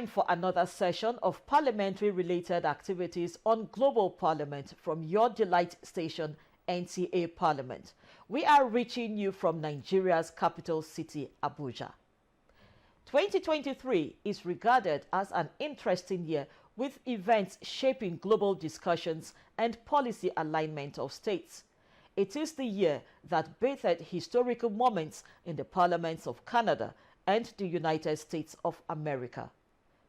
for another session of parliamentary-related activities on Global Parliament from your delight station, NTA Parliament. We are reaching you from Nigeria's capital city, Abuja. 2023 is regarded as an interesting year with events shaping global discussions and policy alignment of states. It is the year that bathed historical moments in the parliaments of Canada and the United States of America.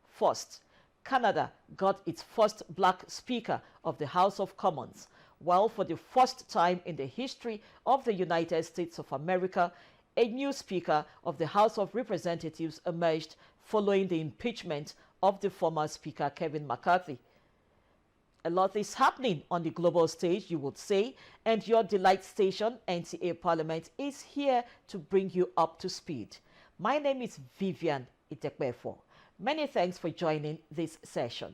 First, Canada got its first black Speaker of the House of Commons, while for the first time in the history of the United States of America, a new Speaker of the House of Representatives emerged following the impeachment of the former Speaker Kevin McCarthy. A lot is happening on the global stage, you would say, and your delight station, NTA Parliament, is here to bring you up to speed. My name is Vivian Itekbefo. Many thanks for joining this session.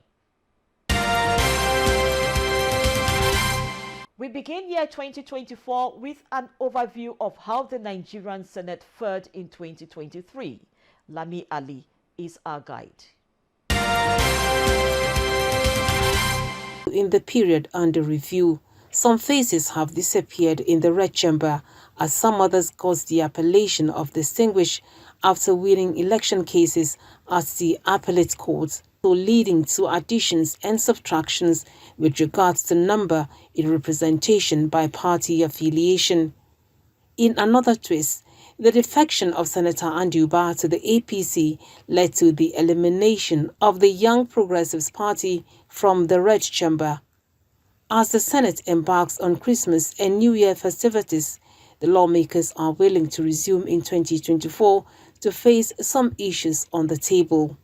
We begin year 2024 with an overview of how the Nigerian Senate fared in 2023. Lami Ali is our guide. In the period under review, some faces have disappeared in the red chamber as some others got the appellation of distinguished after winning election cases at the appellate courts, so leading to additions and subtractions with regards to number in representation by party affiliation. In another twist, the defection of Senator Abuja to the APC led to the elimination of the Young Progressives Party from the red chamber. As the Senate embarks on Christmas and New Year festivities, the lawmakers are willing to resume in 2024 to face some issues on the table.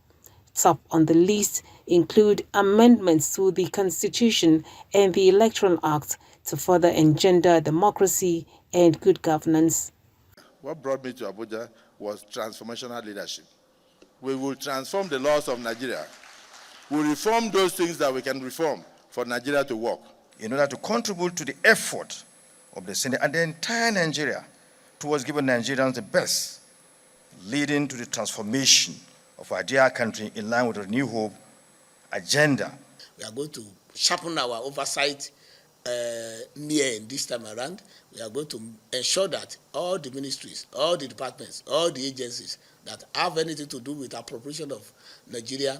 Top on the list include amendments to the Constitution and the Electoral Act to further engender democracy and good governance. What brought me to Abuja was transformational leadership. We will transform the laws of Nigeria. We'll reform those things that we can reform for Nigeria to work. In order to contribute to the effort of the Senate and the entire Nigeria towards giving Nigerians the best, leading to the transformation of our dear country in line with the New Hope agenda. We are going to sharpen our oversight this time around. We are going to ensure that all the ministries, all the departments, all the agencies that have anything to do with appropriation of Nigerian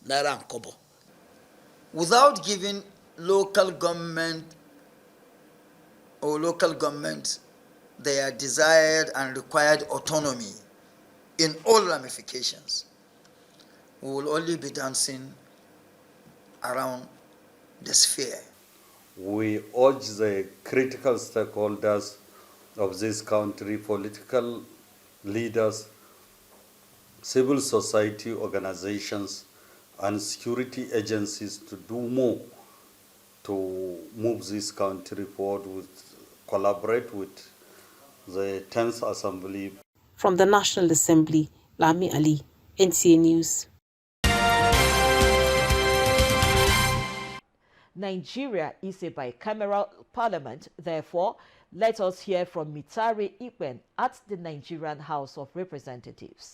naira and kobo, without giving local government or local governments their desired and required autonomy in all ramifications, we will only be dancing around the sphere. We urge the critical stakeholders of this country, political leaders, civil society organizations, and security agencies to do more to move this country forward, collaborate with the 10th Assembly. From the National Assembly, Lami Ali, NTA News. Nigeria is a bicameral parliament, therefore, let us hear from Mitari Ikwen at the Nigerian House of Representatives.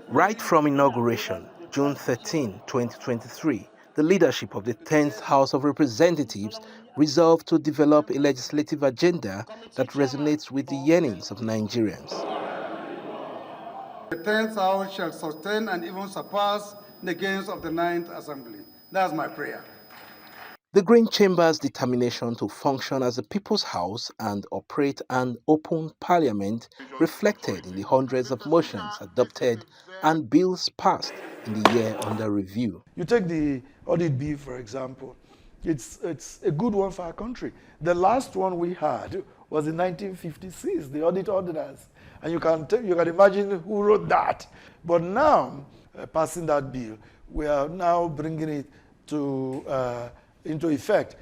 Right from inauguration, June 13, 2023, the leadership of the 10th House of Representatives resolved to develop a legislative agenda that resonates with the yearnings of Nigerians. The 10th House shall sustain and even surpass the gains of the 9th Assembly. That's my prayer. The Green Chamber's determination to function as a people's house and operate an open parliament reflected in the hundreds of motions adopted and bills passed in the year under review. You take the audit bill, for example. It's a good one for our country. The last one we had was in 1956, the audit ordinance. And you can imagine who wrote that. But now, passing that bill, we are now bringing it into effect.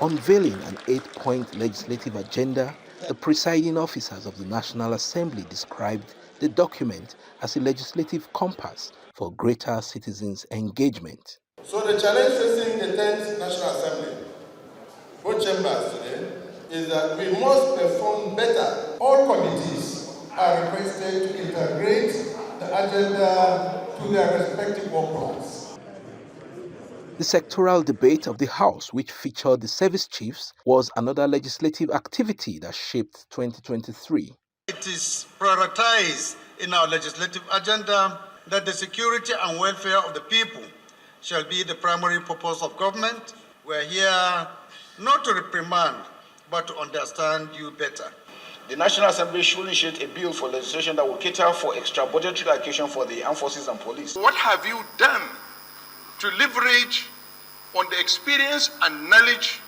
Unveiling an 8-point legislative agenda, the presiding officers of the National Assembly described the document as a legislative compass for greater citizens' engagement. So the challenge facing the 10th National Assembly, both chambers today, is that we must perform better. All committees are requested to integrate the agenda to their respective work plans. The sectoral debate of the House, which featured the service chiefs, was another legislative activity that shaped 2023. It is prioritized in our legislative agenda that the security and welfare of the people shall be the primary purpose of government. We are here not to reprimand, but to understand you better. The National Assembly should initiate a bill for legislation that will cater for extra budgetary allocation for the armed forces and police. What have you done to leverage on the experience and knowledge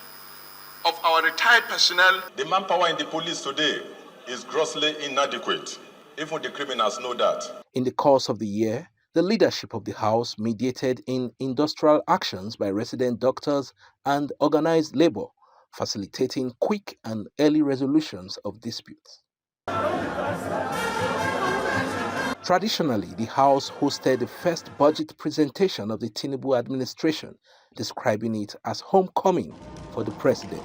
of our retired personnel? The manpower in the police today is grossly inadequate. Even the criminals know that. In the course of the year, the leadership of the House mediated in industrial actions by resident doctors and organized labor, facilitating quick and early resolutions of disputes. Traditionally, the House hosted the first budget presentation of the Tinubu administration, describing it as homecoming for the president.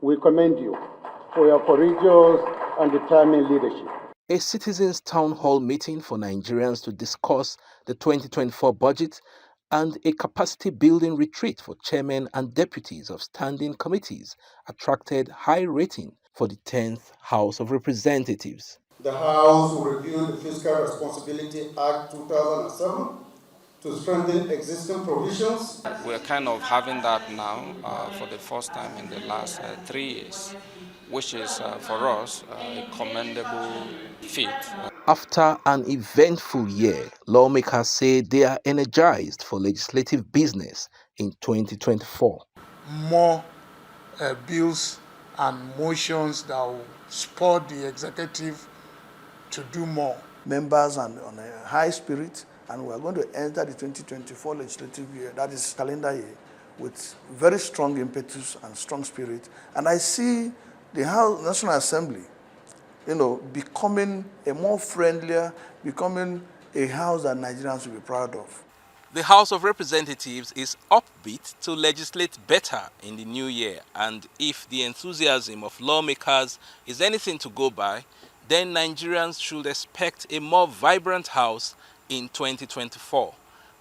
We commend you for your courageous and determined leadership. A citizens' town hall meeting for Nigerians to discuss the 2024 budget and a capacity building retreat for chairmen and deputies of standing committees attracted high rating for the 10th House of Representatives. The House will review the Fiscal Responsibility Act 2007 to strengthen existing provisions. We're kind of having that now for the first time in the last 3 years, which is for us a commendable feat. After an eventful year, lawmakers say they are energized for legislative business in 2024. More bills and motions that will spur the executive to do more. Members are on a high spirit, and we are going to enter the 2024 legislative year, that is calendar year, with very strong impetus and strong spirit. And I see the House National Assembly, becoming a more friendlier, becoming a house that Nigerians will be proud of. The House of Representatives is upbeat to legislate better in the new year, and if the enthusiasm of lawmakers is anything to go by, then Nigerians should expect a more vibrant House in 2024.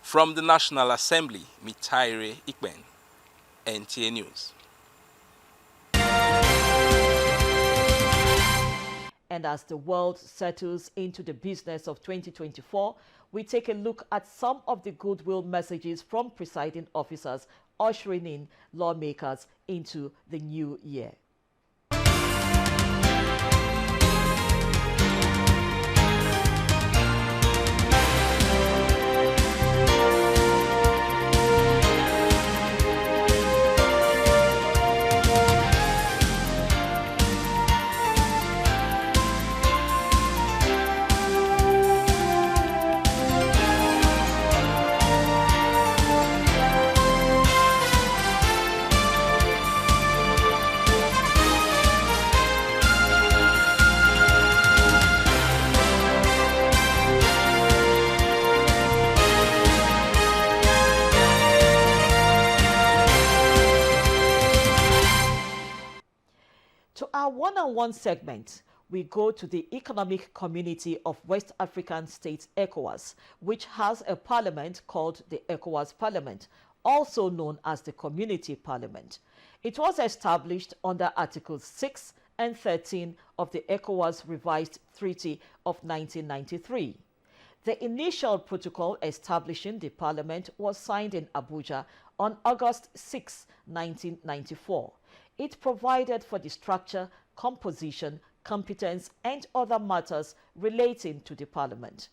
From the National Assembly, Mitaire Ikben, NTA News. And as the world settles into the business of 2024, we take a look at some of the goodwill messages from presiding officers ushering in lawmakers into the new year. To our one-on-one segment, we go to the Economic Community of West African States, ECOWAS, which has a parliament called the ECOWAS Parliament, also known as the Community Parliament. It was established under Articles 6 and 13 of the ECOWAS Revised Treaty of 1993. The initial protocol establishing the parliament was signed in Abuja on August 6, 1994. It provided for the structure, composition, competence, and other matters relating to the parliament.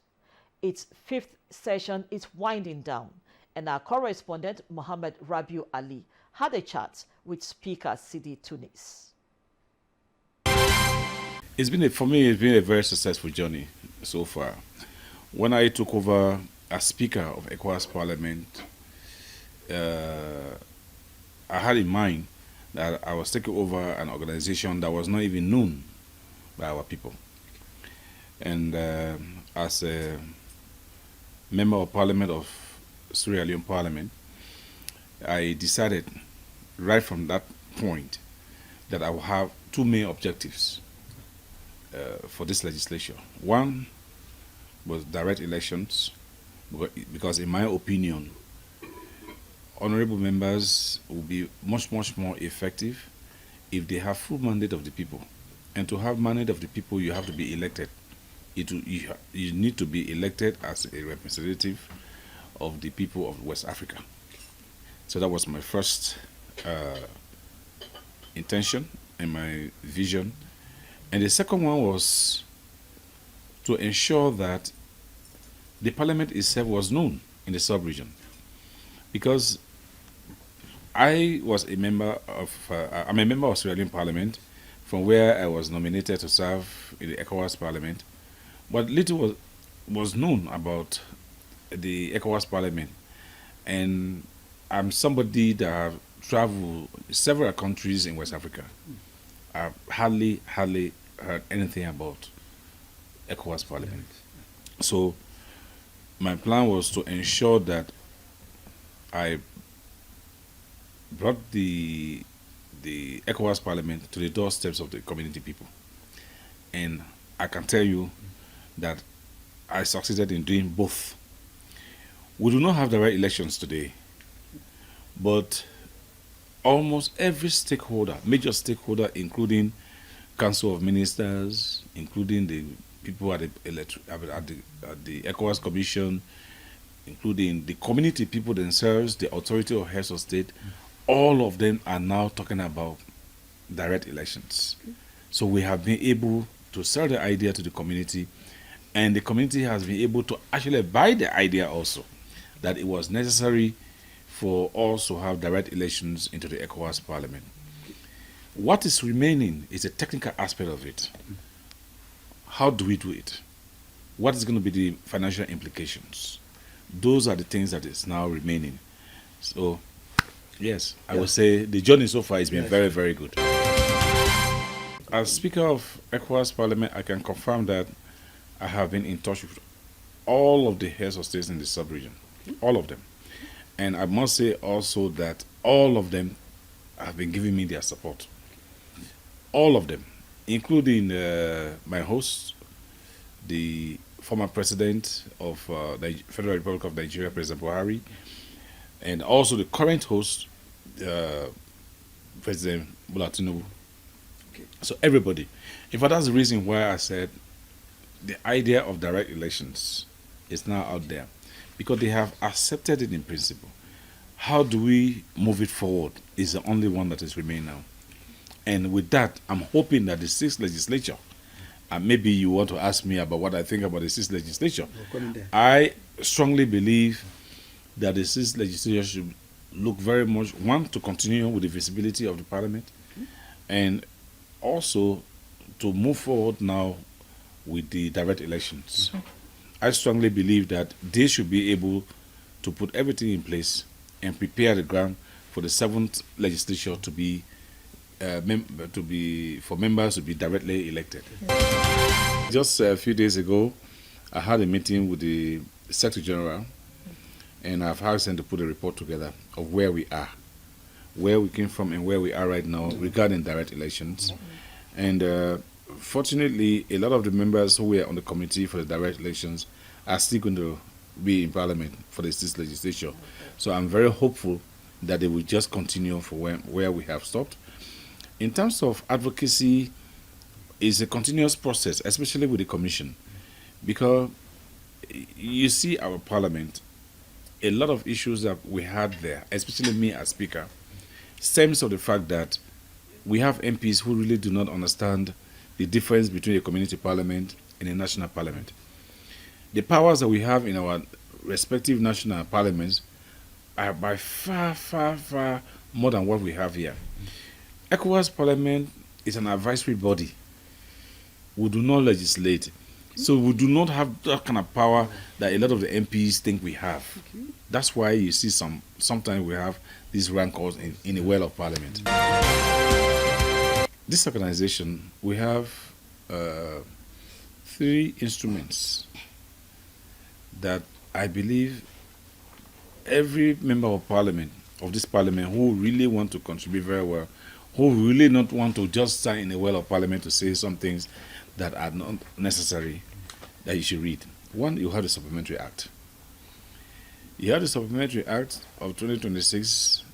Its fifth session is winding down, and our correspondent Mohammed Rabiu Ali had a chat with Speaker Sidi Tunis. For me, it's been a very successful journey so far. When I took over as Speaker of ECOWAS Parliament, I had in mind that I was taking over an organization that was not even known by our people. And as a member of Parliament of Sierra Leone Parliament, I decided right from that point that I will have two main objectives for this legislature. One was direct elections, because in my opinion, honorable members will be much more effective if they have full mandate of the people. And to have mandate of the people, you have to be elected. You need to be elected as a representative of the people of West Africa. So that was my first intention and my vision. And the second one was to ensure that the parliament itself was known in the sub-region. Because I was a member of, I'm a member of Sierra Leone Parliament, from where I was nominated to serve in the ECOWAS Parliament. But little was known about the ECOWAS Parliament. And I'm somebody that have traveled several countries in West Africa. I've hardly heard anything about ECOWAS Parliament. So my plan was to ensure that I brought the ECOWAS Parliament to the doorsteps of the community people. And I can tell you that I succeeded in doing both. We do not have direct elections today, but almost every stakeholder, major stakeholder, including Council of Ministers, including the people at the ECOWAS Commission, including the community people themselves, the authority of heads of state, all of them are now talking about direct elections. So we have been able to sell the idea to the community, and the community has been able to actually buy the idea also that it was necessary for us to have direct elections into the ECOWAS Parliament. What is remaining is a technical aspect of it. How do we do it? What is going to be the financial implications? Those are the things that is now remaining. So, yes, I would say the journey so far has been very, very good. As Speaker of ECOWAS Parliament, I can confirm that I have been in touch with all of the heads of states in the sub-region, all of them. And I must say also that all of them have been giving me their support. All of them, including my host, the former president of the Federal Republic of Nigeria, President Buhari, and also the current host, President Bola Tinubu. So everybody. In fact, that's the reason why I said the idea of direct elections is now out there, because they have accepted it in principle. How do we move it forward is the only one that is remaining now. And with that, I'm hoping that the 6th legislature, and maybe you want to ask me about what I think about the 6th legislature. I strongly believe that the 6th legislature should look very much, one, to continue with the visibility of the parliament, and also to move forward now with the direct elections. I strongly believe that they should be able to put everything in place and prepare the ground for the 7th legislature to be for members to be directly elected. Just a few days ago, I had a meeting with the Secretary General, and I've asked them to put a report together of where we are, where we came from and where we are right now regarding direct elections. And fortunately, a lot of the members who were on the committee for the direct elections are still going to be in Parliament for the 6th legislature. So I'm very hopeful that they will just continue for where we have stopped. In terms of advocacy, it's a continuous process, especially with the Commission, because you see our Parliament, a lot of issues that we had there, especially me as Speaker, stems from the fact that we have MPs who really do not understand the difference between a community parliament and a national parliament. The powers that we have in our respective national parliaments are by far more than what we have here. ECOWAS Parliament is an advisory body. We do not legislate. So we do not have that kind of power that a lot of the MPs think we have. That's why you see sometimes we have these rancors in the well of Parliament. This organization, we have 3 instruments that I believe every member of Parliament of this parliament who really want to contribute very well, who really not want to just stand in the well of parliament to say some things that are not necessary that you should read. One, you have the Supplementary Act. You have the Supplementary Act of 2026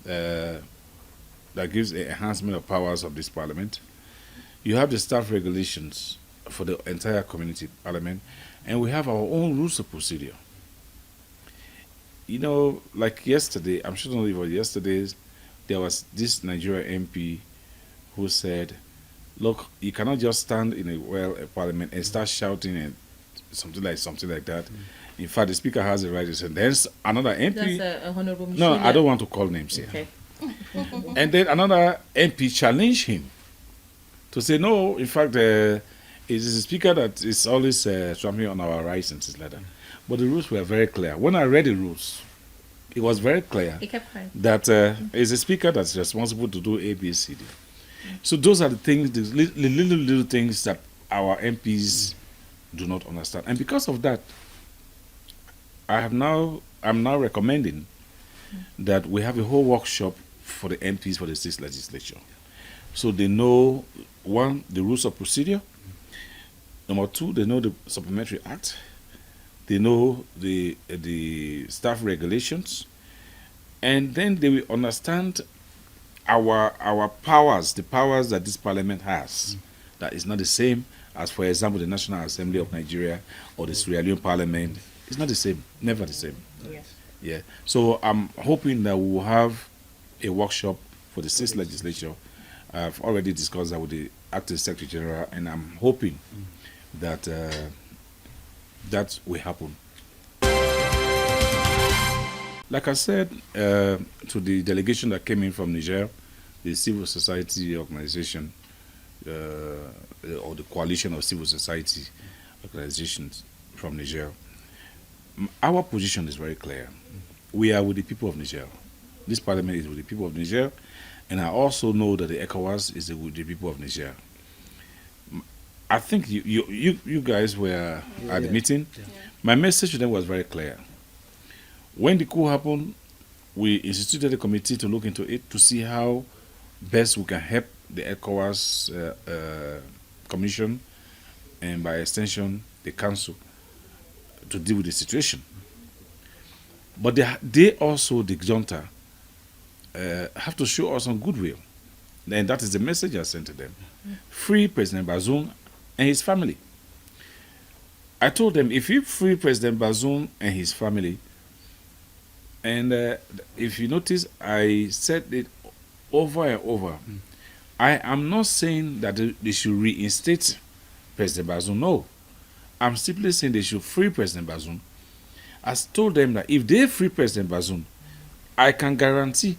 that gives the enhancement of powers of this parliament. You have the staff regulations for the entire community parliament, and we have our own rules of procedure. You know, like yesterday, I'm sure not even yesterday, there was this Nigerian MP who said, look, you cannot just stand in a parliament and start shouting and something like that. In fact, the speaker has the right to say. There's another MP. That's Honorable No, I don't want to call names here. Okay. And then another MP challenged him to say, no, in fact, it is the speaker that is always trampling on our rights and things like that. But the rules were very clear. When I read the rules, it was very clear that it's the speaker that's responsible to do A, B, C, D. So those are the things, the little things that our MPs do not understand. And because of that, I'm now recommending that we have a whole workshop for the MPs for the state legislature. So they know, one, the rules of procedure. Number two, they know the Supplementary Act. They know the staff regulations. And then they will understand our powers, the powers that this parliament has. That is not the same as, for example, the National Assembly of Nigeria or the Sierra Leone Parliament. It's not the same, never the same. Yes. Yeah. So I'm hoping that we will have a workshop for the state legislature. I've already discussed that with the acting Secretary General, and I'm hoping that that will happen. Like I said to the delegation that came in from Niger, the civil society organization, or the coalition of civil society organizations from Niger, our position is very clear. We are with the people of Niger. This parliament is with the people of Niger, and I also know that the ECOWAS is with the people of Niger. I think you guys were at the meeting. Yeah. My message to them was very clear. When the coup happened, we instituted a committee to look into it to see how best we can help the ECOWAS Commission and by extension the Council to deal with the situation. But they also, the junta, have to show us some goodwill. And that is the message I sent to them. Free President Bazoum and his family. I told them, if you free President Bazoum and his family, and if you notice, I said it over and over. I am not saying that they should reinstate President Bazoum. No. I'm simply saying they should free President Bazoum. I told them that if they free President Bazoum, I can guarantee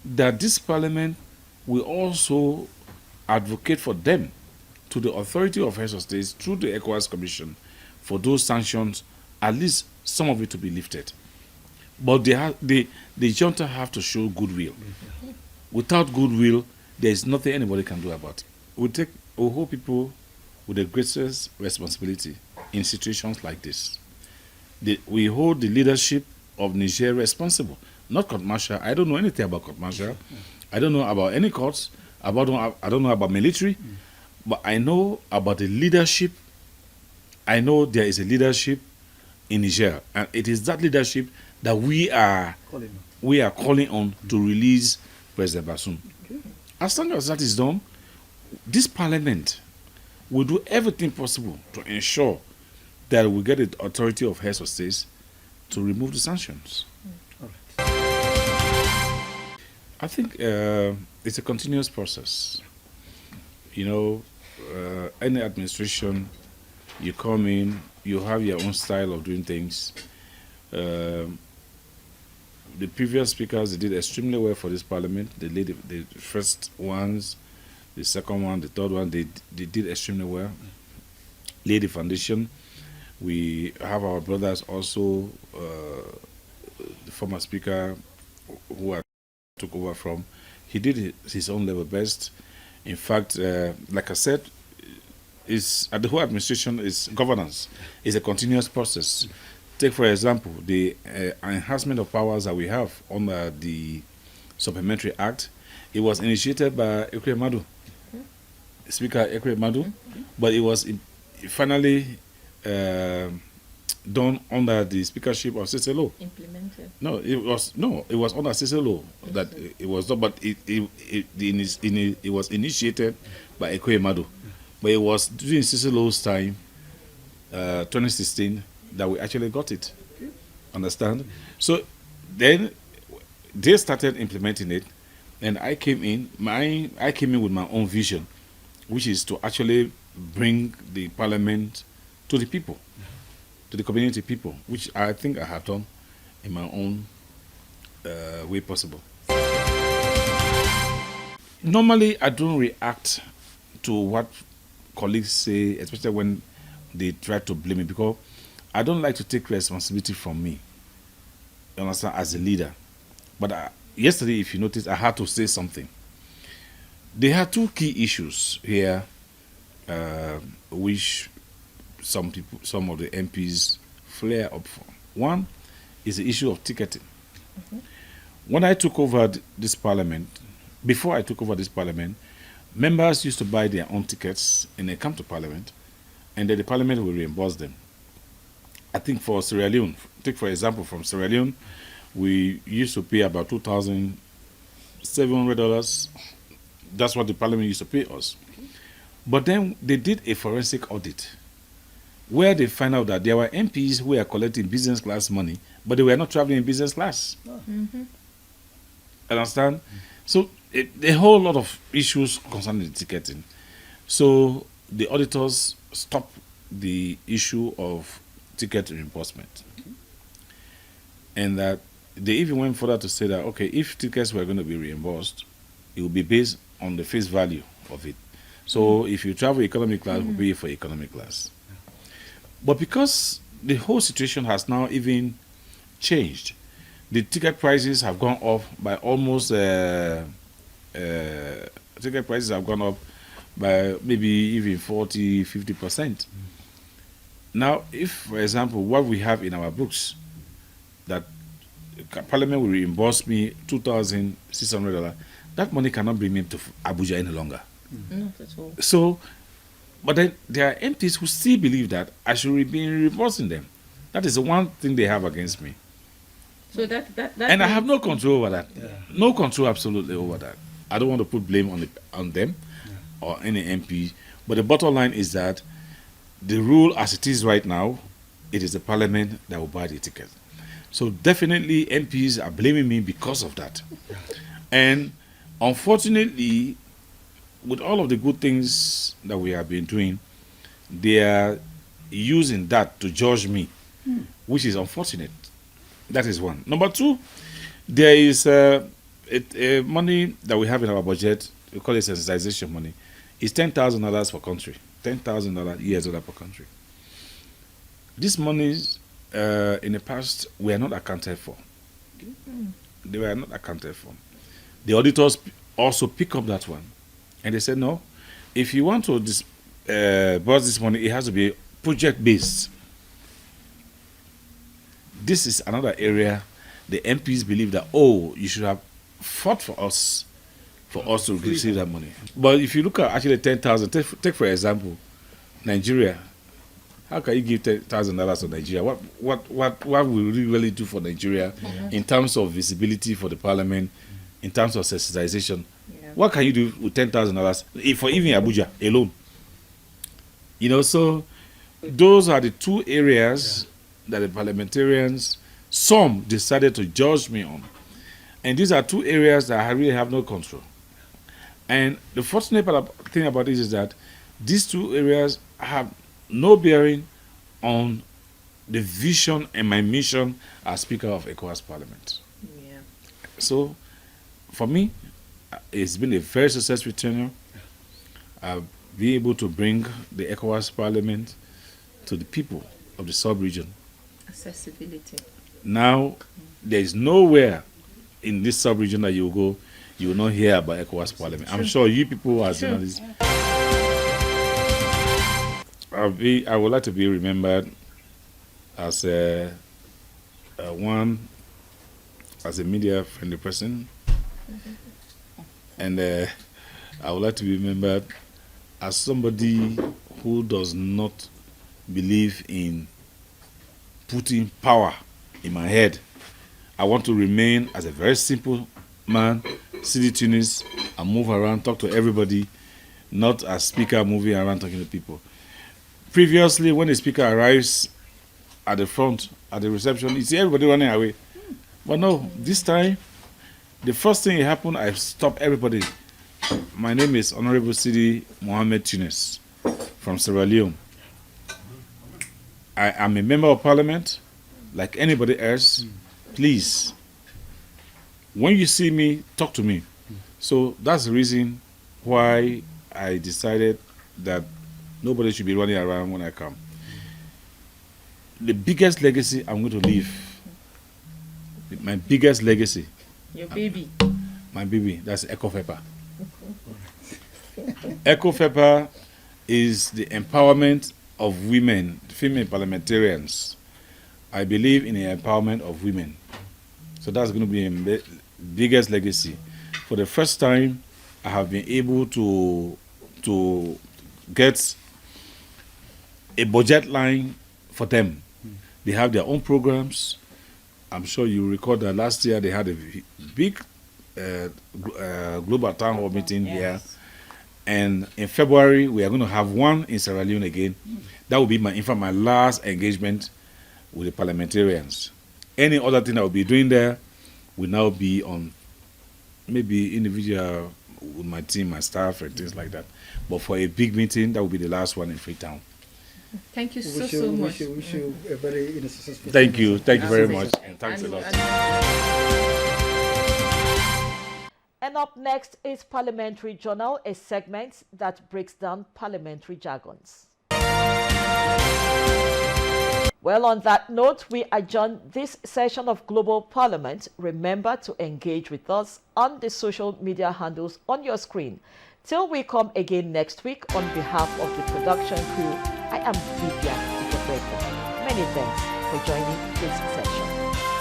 that this parliament will also advocate for them to the authority of heads of states through the ECOWAS Commission for those sanctions, at least some of it to be lifted. But the junta have to show goodwill. Without goodwill, there is nothing anybody can do about it. We hold people with the greatest responsibility in situations like this. We hold the leadership of Niger responsible, not court martial. I don't know anything about court martial. I don't know about any courts. I don't know about military. But I know about the leadership. I know there is a leadership in Niger, and it is that leadership that we are calling on to release President Bazoum. As long as that is done, this parliament will do everything possible to ensure that we get the authority of heads of states to remove the sanctions. I think it's a continuous process. You know, any administration, you come in, you have your own style of doing things. The previous speakers, they did extremely well for this parliament. They laid the first ones, the second one, the third one, they did extremely well. Laid the foundation. We have our brothers also, the former speaker who I took over from, he did his own level best. In fact, like I said, the whole administration is governance. It's a continuous process. Take, for example, the enhancement of powers that we have under the Supplementary Act. It was initiated by Ekwe-Madu, Speaker Ekwe-Madu, but it was finally done under the speakership of Cicelo. Implemented. It was under Cicelo that it was done, but it was initiated by Ekwe-Madu. But it was during Cicelo's time, 2016, that we actually got it. Understand? So then they started implementing it, and I came in with my own vision, which is to actually bring the parliament to the people, to the community people, which I think I have done in my own way possible. Normally, I don't react to what colleagues say, especially when they try to blame me, because I don't like to take responsibility from me, you understand, as a leader. But yesterday, if you notice, I had to say something. There are two key issues here, which some of the MPs flare up for. One is the issue of ticketing. When I took over this parliament, before I took over this parliament, members used to buy their own tickets and they come to parliament, and then the parliament will reimburse them. I think for Sierra Leone, take for example from Sierra Leone, we used to pay about $2,700. That's what the parliament used to pay us. But then they did a forensic audit where they found out that there were MPs who were collecting business class money, but they were not traveling in business class. Understand? So a whole lot of issues concerning the ticketing. So the auditors stopped the issue of ticket reimbursement. And that they even went further to say that, okay, if tickets were going to be reimbursed, it would be based on the face value of it. So if you travel economy class, we'll pay for economy class. But because the whole situation has now even changed, the ticket prices have gone up by almost, ticket prices have gone up by maybe even 40, 50%. Now, if, for example, what we have in our books, that Parliament will reimburse me $2,600, that money cannot bring me to Abuja any longer. Not at all. So, but then there are MPs who still believe that I should be reimbursing them. That is the one thing they have against me. So that and I have no control over that. Yeah. No control absolutely over that. I don't want to put blame on them or any MP. But the bottom line is that the rule as it is right now, it is the parliament that will buy the ticket. So definitely MPs are blaming me because of that. And unfortunately, with all of the good things that we have been doing, they are using that to judge me, which is unfortunate. That is one. Number two, there is money that we have in our budget, we call it sensitization money. It's $10,000 per country, $10,000 US per country. These monies in the past were not accounted for. They were not accounted for. The auditors also pick up that one. And they said, no, if you want to disburse this money, it has to be project-based. This is another area the MPs believe that, oh, you should have fought for us to receive that money. But if you look at actually 10,000, take for example, Nigeria. How can you give $10,000 to Nigeria? What will we really do for Nigeria in terms of visibility for the parliament, in terms of sensitization? Yeah. What can you do with $10,000 for even Abuja alone? You know, so those are the two areas that the parliamentarians, some decided to judge me on. And these are two areas that I really have no control. And the fortunate thing about this is that these two areas have no bearing on the vision and my mission as Speaker of ECOWAS Parliament. Yeah. So, for me, it's been a very successful tenure. I've been able to bring the ECOWAS Parliament to the people of the sub-region. Accessibility. Now, there is nowhere in this sub-region that you go, you will not hear about ECOWAS Parliament. I'm sure you people are journalists. I would like to be remembered as One, as a media-friendly person, and I would like to be remembered as somebody who does not believe in putting power in my head. I want to remain as a very simple man, see the tunis, and move around, talk to everybody, not as speaker moving around talking to people. Previously, when the speaker arrives at the front, at the reception, you see everybody running away. But no, this time, the first thing that happened, I stopped everybody. My name is Honorable Sidi Mohammed Tunis from Sierra Leone. I am a member of parliament, like anybody else. Please, when you see me, talk to me. So that's the reason why I decided that nobody should be running around when I come. The biggest legacy I'm going to leave, my biggest legacy. Your baby. My baby, that's Echo Pepper. Echo Pepper is the empowerment of women, female parliamentarians. I believe in the empowerment of women. So that's going to be a biggest legacy. For the first time, I have been able to get a budget line for them. They have their own programs. I'm sure you recall that last year they had a big global town hall meeting here. And in February, we are going to have one in Sierra Leone again. That will be in fact, my last engagement with the parliamentarians. Any other thing I will be doing there will now be on maybe individual with my team, my staff, and things like that. But for a big meeting, that will be the last one in Freetown. Thank you so much. Wish you a very successful. Thank you very much, and thanks a lot. And up next is Parliamentary Journal, a segment that breaks down parliamentary jargons. Well, on that note, we adjourn this session of Global Parliament. Remember to engage with us on the social media handles on your screen. Till we come again next week, on behalf of the production crew, I am Vivian Ikebreko. Many thanks for joining this session.